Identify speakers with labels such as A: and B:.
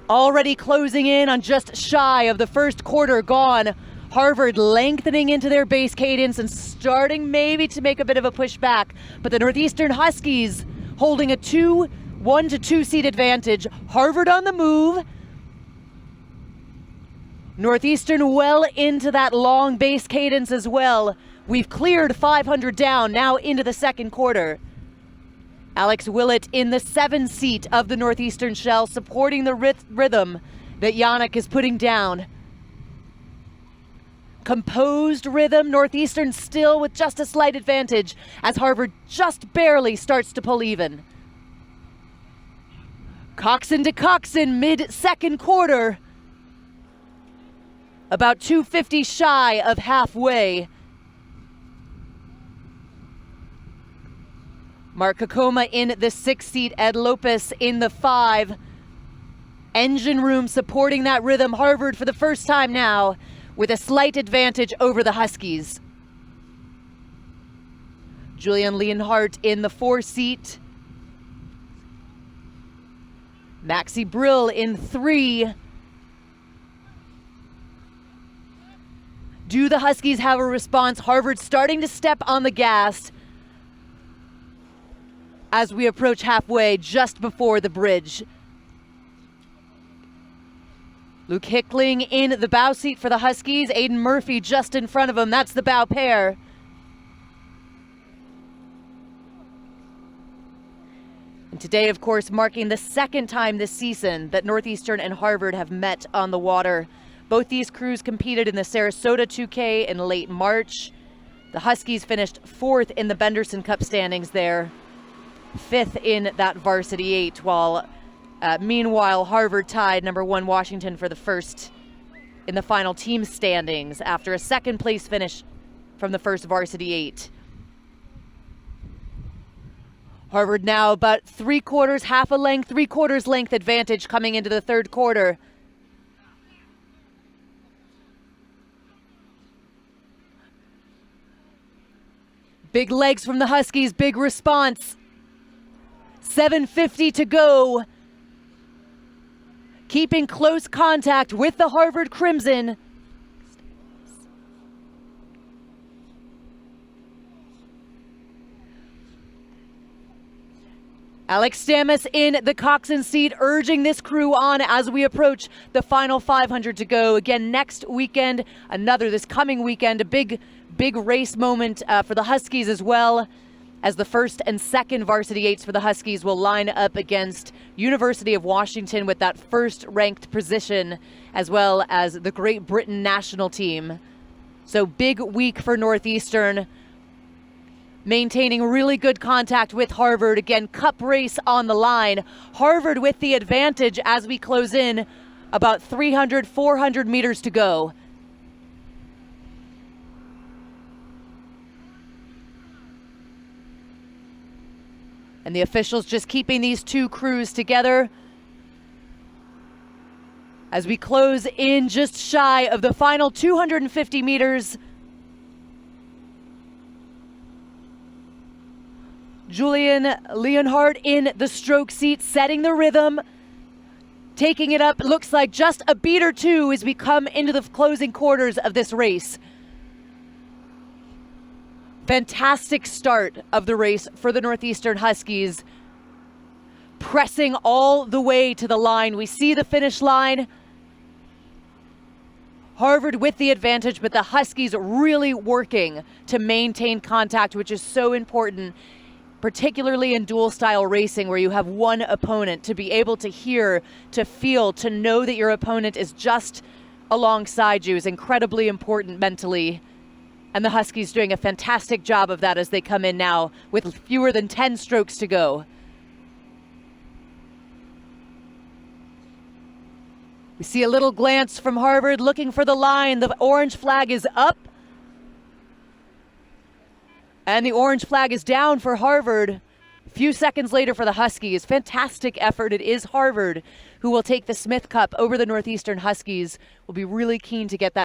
A: Already closing in on just shy of the first quarter gone. Harvard lengthening into their base cadence and starting maybe to make a bit of a push back. But the Northeastern Huskies holding a 1 to 2 seat advantage. Harvard on the move. Northeastern well into that long base cadence as well. We've cleared 500 down now into the second quarter. Alex Willett in the 7 seat of the Northeastern shell, supporting the rhythm that Yannick is putting down. Composed rhythm, Northeastern still with just a slight advantage as Harvard just barely starts to pull even. Coxon to Coxon mid-second quarter. About 250 shy of halfway. Mark Kokoma in the 6 seat, Ed Lopez in the 5. Engine room supporting that rhythm. Harvard for the first time now with a slight advantage over the Huskies. Julian Leonhardt in the 4 seat. Maxi Brill in 3. Do the Huskies have a response? Harvard starting to step on the gas as we approach halfway, just before the bridge. Luke Hickling in the bow seat for the Huskies. Aiden Murphy just in front of him. That's the bow pair. And today, of course, marking the second time this season that Northeastern and Harvard have met on the water. Both these crews competed in the Sarasota 2K in late March. The Huskies finished 4th in the Benderson Cup standings there, 5th in that Varsity 8, while meanwhile Harvard tied number 1 Washington for the first in the final team standings after a 2nd place finish from the first Varsity 8. Harvard now about 3/4, half a length, 3/4 length advantage coming into the third quarter. Big legs from the Huskies, big response. 7:50 to go. Keeping close contact with the Harvard Crimson. Alex Stamus in the Coxon seat, urging this crew on as we approach the final 500 to go. Again, next weekend, this coming weekend, a big race moment for the Huskies as well, as the 1st and 2nd Varsity 8s for the Huskies will line up against University of Washington with that 1st ranked position, as well as the Great Britain national team. So big week for Northeastern, maintaining really good contact with Harvard. Again, cup race on the line. Harvard with the advantage as we close in, about 300, 400 meters to go. And the officials just keeping these two crews together as we close in just shy of the final 250 meters. Julian Leonhardt in the stroke seat, setting the rhythm, taking it up. It looks like just a beat or two as we come into the closing quarters of this race. Fantastic start of the race for the Northeastern Huskies, pressing all the way to the line. We see the finish line. Harvard with the advantage, but the Huskies really working to maintain contact, which is so important, particularly in dual style racing where you have one opponent. To be able to hear, to feel, to know that your opponent is just alongside you is incredibly important mentally. And the Huskies doing a fantastic job of that as they come in now with fewer than 10 strokes to go. We see a little glance from Harvard looking for the line. The orange flag is up. And the orange flag is down for Harvard. A few seconds later for the Huskies. Fantastic effort. It is Harvard who will take the Smith Cup over the Northeastern Huskies. We'll be really keen to get that